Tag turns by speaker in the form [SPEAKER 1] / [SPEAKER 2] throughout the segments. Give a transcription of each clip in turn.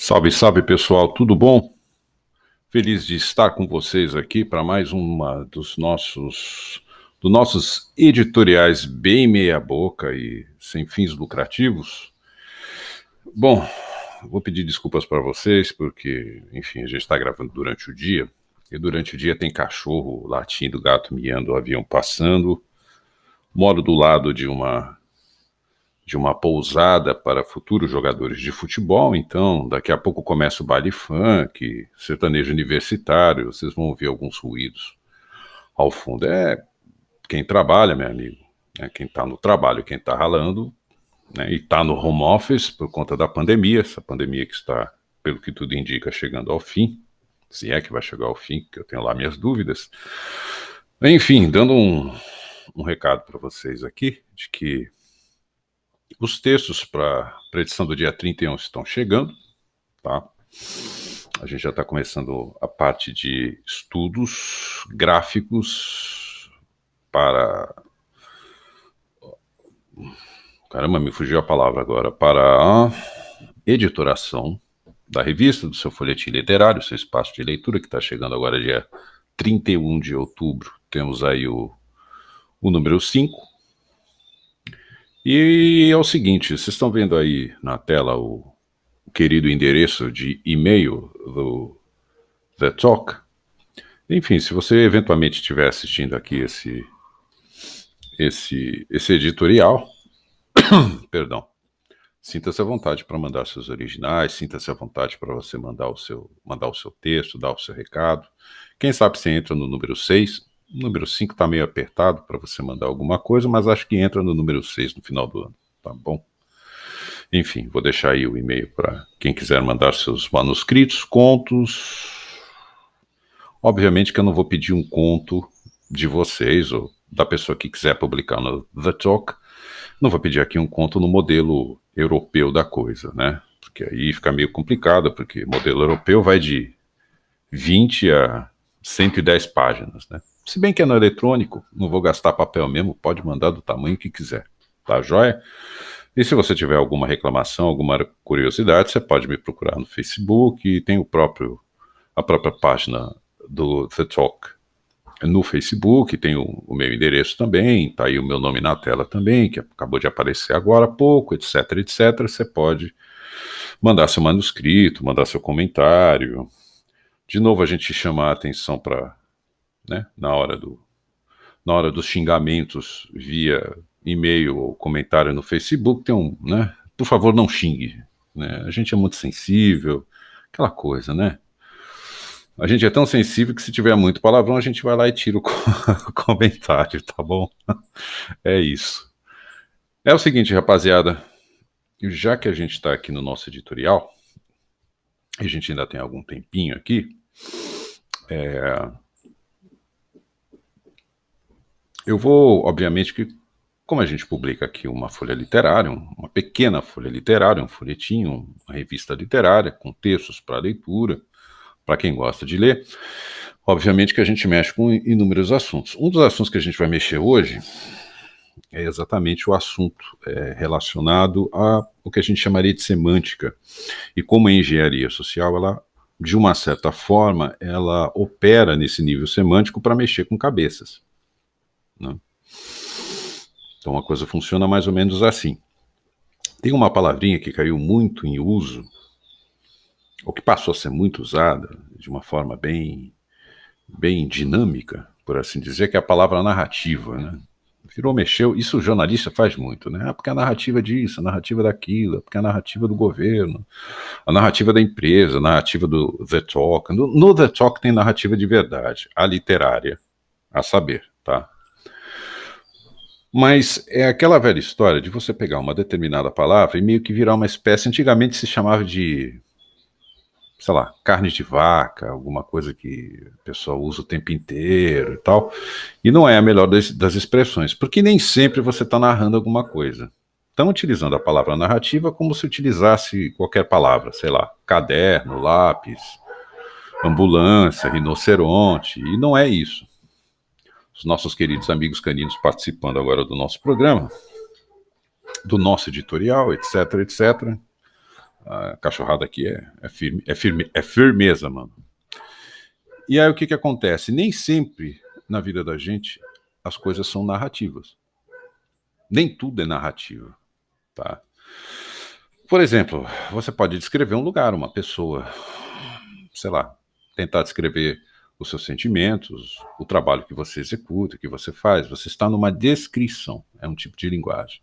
[SPEAKER 1] Salve, salve pessoal, tudo bom? Feliz de estar com vocês aqui para mais uma dos nossos editoriais bem meia boca e sem fins lucrativos. Bom, vou pedir desculpas para vocês porque, enfim, a gente está gravando durante o dia e durante o dia tem cachorro latindo, gato miando, avião passando. Moro do lado de uma pousada para futuros jogadores de futebol, então daqui a pouco começa o baile funk, sertanejo universitário, vocês vão ouvir alguns ruídos ao fundo. É quem trabalha, meu amigo, quem está no trabalho, quem está ralando, né, e está no home office por conta da pandemia, essa pandemia que está, pelo que tudo indica, chegando ao fim, se é que vai chegar ao fim, que eu tenho lá minhas dúvidas. Enfim, dando um recado para vocês aqui, de que os textos para a edição do dia 31 estão chegando, tá? A gente já está começando a parte de estudos gráficos para... Caramba, me fugiu a palavra agora. Para a editoração da revista, do seu folhetim literário, seu espaço de leitura, que está chegando agora dia 31 de outubro. Temos aí o número 5. E é o seguinte, vocês estão vendo aí na tela o querido endereço de e-mail do The Talk. Enfim, se você eventualmente estiver assistindo aqui esse editorial, perdão, sinta-se à vontade para mandar seus originais, sinta-se à vontade para você mandar o seu texto, dar o seu recado. Quem sabe você entra no número 6. O número 5 está meio apertado para você mandar alguma coisa, mas acho que entra no número 6 no final do ano, tá bom? Enfim, vou deixar aí o e-mail para quem quiser mandar seus manuscritos, contos. Obviamente que eu não vou pedir um conto de vocês ou da pessoa que quiser publicar no The Talk. Não vou pedir aqui um conto no modelo europeu da coisa, né? Porque aí fica meio complicado, porque modelo europeu vai de 20 a 110 páginas, né? Se bem que é no eletrônico, não vou gastar papel mesmo, pode mandar do tamanho que quiser, tá joia? E se você tiver alguma reclamação, alguma curiosidade, você pode me procurar no Facebook, e tem a própria página do The Talk no Facebook, tem o meu endereço também, tá aí o meu nome na tela também, que acabou de aparecer agora há pouco, etc, etc. Você pode mandar seu manuscrito, mandar seu comentário. De novo, a gente chama a atenção para, né, na hora dos xingamentos via e-mail ou comentário no Facebook, né, por favor, não xingue, né? A gente é muito sensível, aquela coisa, né? A gente é tão sensível que se tiver muito palavrão, a gente vai lá e tira o comentário, tá bom? É isso. É o seguinte, rapaziada, já que a gente está aqui no nosso editorial, e a gente ainda tem algum tempinho aqui, eu vou, obviamente, que como a gente publica aqui uma folha literária, uma pequena folha literária, um folhetinho, uma revista literária, com textos para leitura, para quem gosta de ler, obviamente que a gente mexe com inúmeros assuntos. Um dos assuntos que a gente vai mexer hoje é exatamente o assunto relacionado ao que a gente chamaria de semântica, e como a engenharia social, ela, de uma certa forma, ela opera nesse nível semântico para mexer com cabeças, né? Então a coisa funciona mais ou menos assim. Tem uma palavrinha que caiu muito em uso, ou que passou a ser muito usada, de uma forma bem dinâmica, por assim dizer, que é a palavra narrativa, né? Virou, mexeu, isso o jornalista faz muito, né? Porque a narrativa disso, a narrativa daquilo, porque a narrativa do governo, a narrativa da empresa, a narrativa do The Talk. No The Talk tem narrativa de verdade, a literária, a saber, tá? Mas é aquela velha história de você pegar uma determinada palavra e meio que virar uma espécie, antigamente se chamava de, sei lá, carne de vaca, alguma coisa que o pessoal usa o tempo inteiro e tal, e não é a melhor das expressões, porque nem sempre você está narrando alguma coisa. Estão utilizando a palavra narrativa como se utilizasse qualquer palavra, sei lá, caderno, lápis, ambulância, rinoceronte, e não é isso. Os nossos queridos amigos caninos participando agora do nosso programa, do nosso editorial, etc, etc. A cachorrada aqui é firmeza, mano. E aí o que acontece? Nem sempre na vida da gente as coisas são narrativas. Nem tudo é narrativa, tá? Por exemplo, você pode descrever um lugar, uma pessoa, sei lá, tentar descrever os seus sentimentos, o trabalho que você executa, que você faz. Você está numa descrição, é um tipo de linguagem.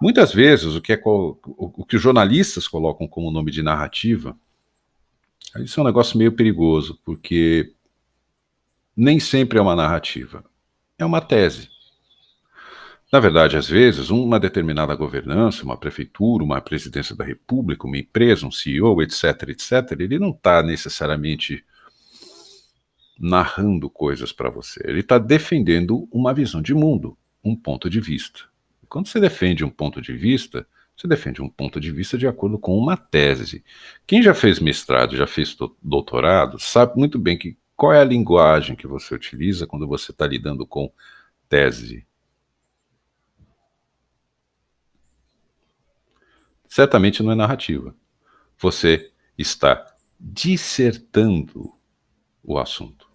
[SPEAKER 1] Muitas vezes, o que os jornalistas colocam como nome de narrativa, isso é um negócio meio perigoso, porque nem sempre é uma narrativa, é uma tese. Na verdade, às vezes, uma determinada governança, uma prefeitura, uma presidência da república, uma empresa, um CEO, etc., etc., ele não está necessariamente narrando coisas para você. Ele está defendendo uma visão de mundo, um ponto de vista. E quando você defende um ponto de vista, você defende um ponto de vista de acordo com uma tese. Quem já fez mestrado, já fez doutorado, sabe muito bem que qual é a linguagem que você utiliza quando você está lidando com tese. Certamente não é narrativa. Você está dissertando o assunto.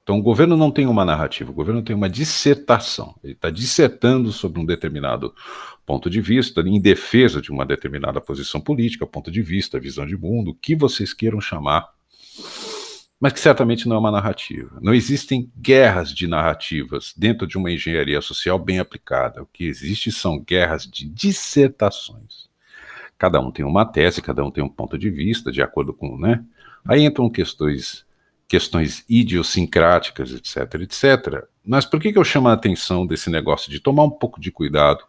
[SPEAKER 1] Então, o governo não tem uma narrativa, o governo tem uma dissertação. Ele está dissertando sobre um determinado ponto de vista, em defesa de uma determinada posição política, ponto de vista, visão de mundo, o que vocês queiram chamar, mas que certamente não é uma narrativa. Não existem guerras de narrativas dentro de uma engenharia social bem aplicada. O que existe são guerras de dissertações. Cada um tem uma tese, cada um tem um ponto de vista, de acordo com, né? Aí entram questões idiosincráticas, etc, etc. Mas por que eu chamo a atenção desse negócio de tomar um pouco de cuidado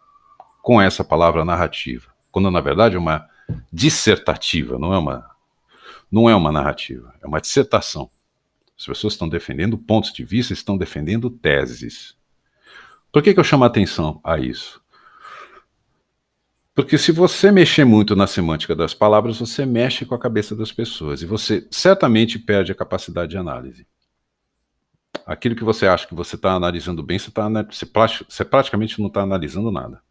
[SPEAKER 1] com essa palavra narrativa? Quando, na verdade, é uma dissertativa, não é uma narrativa, é uma dissertação. As pessoas estão defendendo pontos de vista, estão defendendo teses. Por que eu chamo a atenção a isso? Porque se você mexer muito na semântica das palavras, você mexe com a cabeça das pessoas e você certamente perde a capacidade de análise. Aquilo que você acha que você está analisando bem, você praticamente não está analisando nada.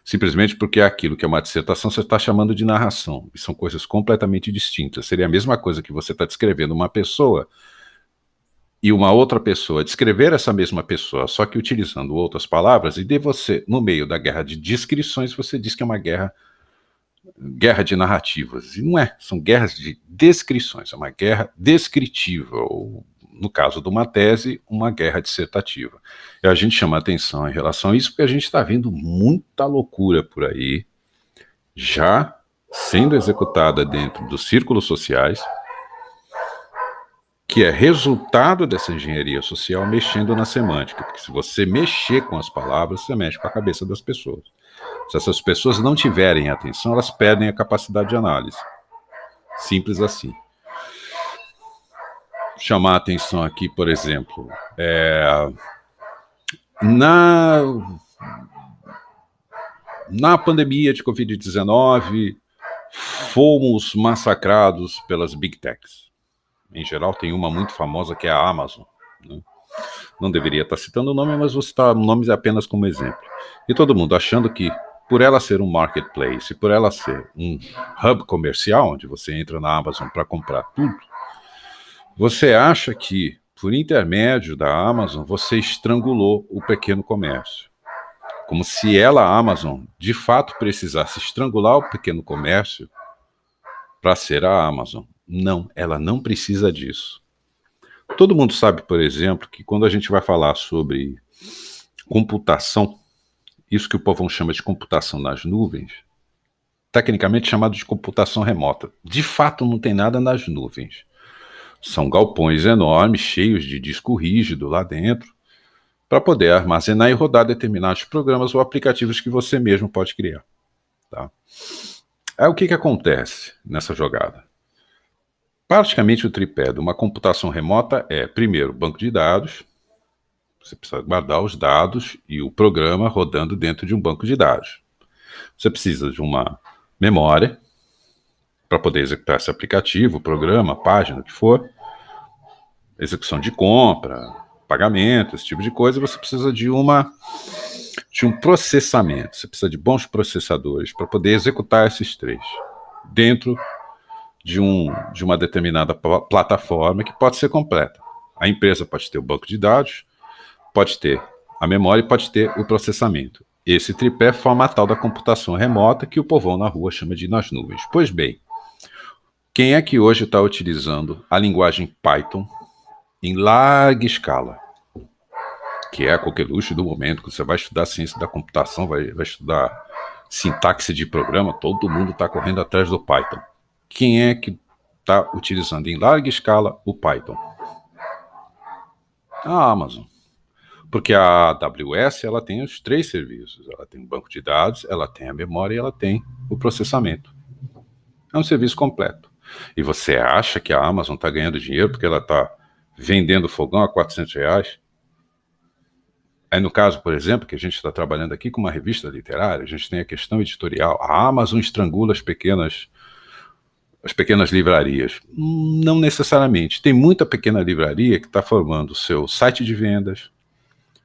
[SPEAKER 1] Simplesmente porque aquilo que é uma dissertação você está chamando de narração. E são coisas completamente distintas. Seria a mesma coisa que você está descrevendo uma pessoa e uma outra pessoa descrever essa mesma pessoa, só que utilizando outras palavras, e de você, no meio da guerra de descrições, você diz que é uma guerra de narrativas. E não é, são guerras de descrições, é uma guerra descritiva, ou, no caso de uma tese, uma guerra dissertativa. E a gente chama atenção em relação a isso, porque a gente está vendo muita loucura por aí, já sendo executada dentro dos círculos sociais, que é resultado dessa engenharia social mexendo na semântica, porque se você mexer com as palavras, você mexe com a cabeça das pessoas. Se essas pessoas não tiverem atenção, elas perdem a capacidade de análise. Simples assim. Chamar a atenção aqui, por exemplo, na pandemia de Covid-19, fomos massacrados pelas Big Techs. Em geral, tem uma muito famosa que é a Amazon, né? Não deveria estar citando o nome, mas vou citar nomes apenas como exemplo. E todo mundo achando que, por ela ser um marketplace, por ela ser um hub comercial, onde você entra na Amazon para comprar tudo, você acha que, por intermédio da Amazon, você estrangulou o pequeno comércio. Como se ela, a Amazon, de fato precisasse estrangular o pequeno comércio para ser a Amazon. Não, ela não precisa disso. Todo mundo sabe, por exemplo, que quando a gente vai falar sobre computação, isso que o povão chama de computação nas nuvens, tecnicamente chamado de computação remota. De fato, não tem nada nas nuvens. São galpões enormes, cheios de disco rígido lá dentro, para poder armazenar e rodar determinados programas ou aplicativos que você mesmo pode criar. Tá? Aí o que acontece nessa jogada? Praticamente o tripé de uma computação remota é, primeiro, banco de dados. Você precisa guardar os dados e o programa rodando dentro de um banco de dados. Você precisa de uma memória para poder executar esse aplicativo, programa, página, o que for. Execução de compra, pagamento, esse tipo de coisa. Você precisa de uma de um processamento. Você precisa de bons processadores para poder executar esses três dentro de uma determinada plataforma que pode ser completa. A empresa pode ter o banco de dados, pode ter a memória e pode ter o processamento. Esse tripé forma a tal da computação remota que o povão na rua chama de nas nuvens. Pois bem, quem é que hoje está utilizando a linguagem Python em larga escala? Que é a coqueluche do momento, que você vai estudar ciência da computação, vai estudar sintaxe de programa, todo mundo está correndo atrás do Python. Quem é que está utilizando em larga escala o Python? A Amazon. Porque a AWS ela tem os três serviços. Ela tem o banco de dados, ela tem a memória e ela tem o processamento. É um serviço completo. E você acha que a Amazon está ganhando dinheiro porque ela está vendendo fogão a R$ 400? Aí no caso, por exemplo, que a gente está trabalhando aqui com uma revista literária, a gente tem a questão editorial. A Amazon estrangula as pequenas livrarias. Não necessariamente. Tem muita pequena livraria que está formando o seu site de vendas,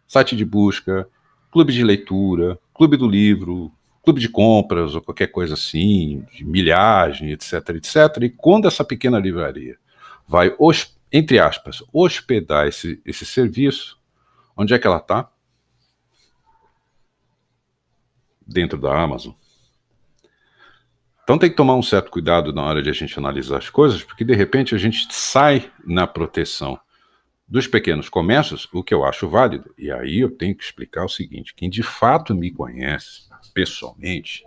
[SPEAKER 1] site de busca, clube de leitura, clube do livro, clube de compras ou qualquer coisa assim, de milhagem, etc, etc. E quando essa pequena livraria vai, entre aspas, hospedar esse serviço, onde é que ela está? Dentro da Amazon. Então tem que tomar um certo cuidado na hora de a gente analisar as coisas, porque de repente a gente sai na proteção dos pequenos comércios, o que eu acho válido. E aí eu tenho que explicar o seguinte: quem de fato me conhece pessoalmente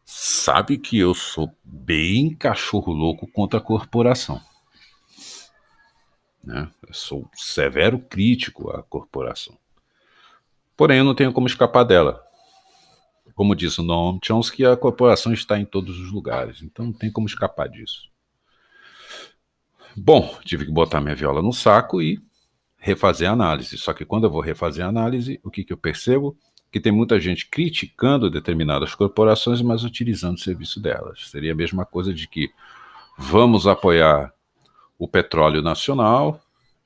[SPEAKER 1] sabe que eu sou bem cachorro louco contra a corporação, né? Eu sou severo crítico à corporação. Porém, eu não tenho como escapar dela. Como diz o Noam Chomsky, a corporação está em todos os lugares, então não tem como escapar disso. Bom, tive que botar minha viola no saco e refazer a análise. Só que quando eu vou refazer a análise, o que eu percebo? Que tem muita gente criticando determinadas corporações, mas utilizando o serviço delas. Seria a mesma coisa de que vamos apoiar o petróleo nacional,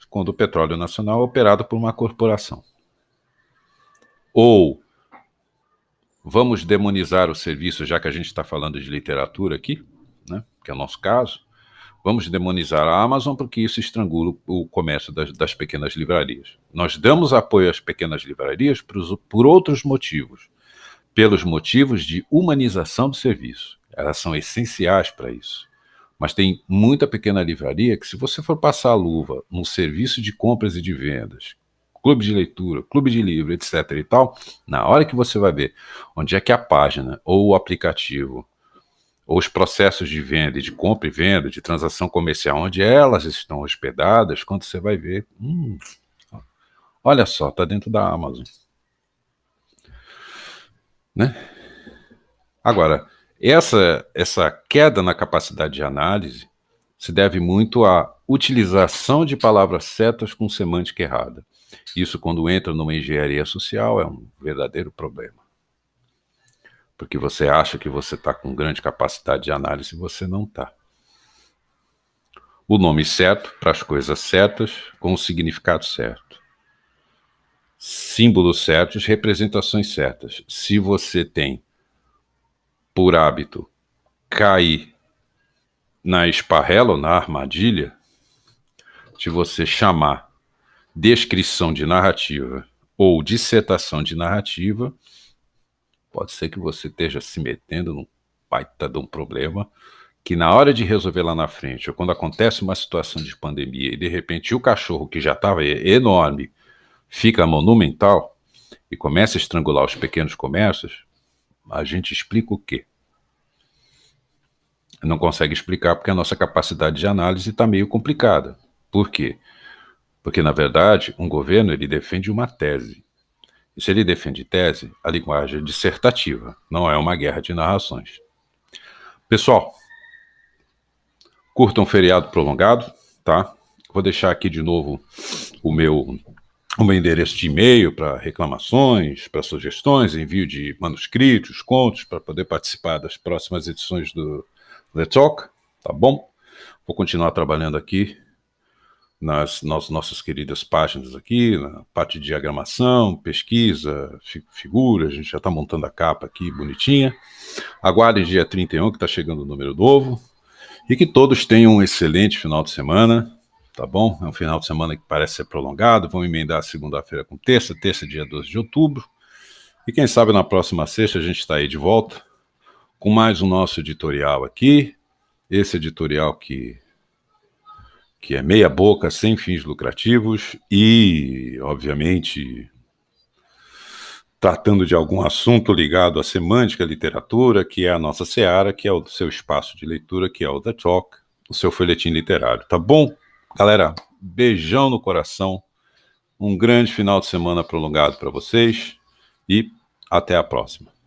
[SPEAKER 1] quando o petróleo nacional é operado por uma corporação. Ou vamos demonizar o serviço, já que a gente está falando de literatura aqui, né, que é o nosso caso. Vamos demonizar a Amazon porque isso estrangula o comércio das pequenas livrarias. Nós damos apoio às pequenas livrarias por outros motivos. Pelos motivos de humanização do serviço. Elas são essenciais para isso. Mas tem muita pequena livraria que, se você for passar a luva num serviço de compras e de vendas, clube de leitura, clube de livro, etc. e tal, na hora que você vai ver onde é que a página ou o aplicativo ou os processos de venda, de compra e venda, de transação comercial, onde elas estão hospedadas, quando você vai ver, olha só, está dentro da Amazon. Né? Agora, essa queda na capacidade de análise se deve muito à utilização de palavras certas com semântica errada. Isso, quando entra numa engenharia social, é um verdadeiro problema. Porque você acha que você está com grande capacidade de análise e você não está. O nome certo para as coisas certas, com o significado certo. Símbolos certos, representações certas. Se você tem, por hábito, cair na esparrela ou na armadilha de você chamar descrição de narrativa ou dissertação de narrativa, pode ser que você esteja se metendo num baita de um problema que, na hora de resolver lá na frente, ou quando acontece uma situação de pandemia e de repente o cachorro, que já estava enorme, fica monumental e começa a estrangular os pequenos comércios, a gente explica o quê? Não consegue explicar porque a nossa capacidade de análise está meio complicada. Por quê? Porque, na verdade, um governo ele defende uma tese. E se ele defende tese, a linguagem é dissertativa, não é uma guerra de narrações. Pessoal, curtam um feriado prolongado, tá? Vou deixar aqui de novo o meu endereço de e-mail para reclamações, para sugestões, envio de manuscritos, contos, para poder participar das próximas edições do The Talk, tá bom? Vou continuar trabalhando aqui nas nossas queridas páginas aqui, na parte de diagramação, pesquisa, figura, a gente já está montando a capa aqui, bonitinha. Aguardem dia 31, que está chegando o número novo. E que todos tenham um excelente final de semana, tá bom? É um final de semana que parece ser prolongado. Vamos emendar segunda-feira com terça, dia 12 de outubro. E quem sabe na próxima sexta a gente está aí de volta com mais um nosso editorial aqui. Esse editorial que é meia boca, sem fins lucrativos e, obviamente, tratando de algum assunto ligado à semântica, à literatura, que é a nossa seara, que é o seu espaço de leitura, que é o The Talk, o seu folhetim literário, tá bom? Galera, beijão no coração, um grande final de semana prolongado para vocês e até a próxima.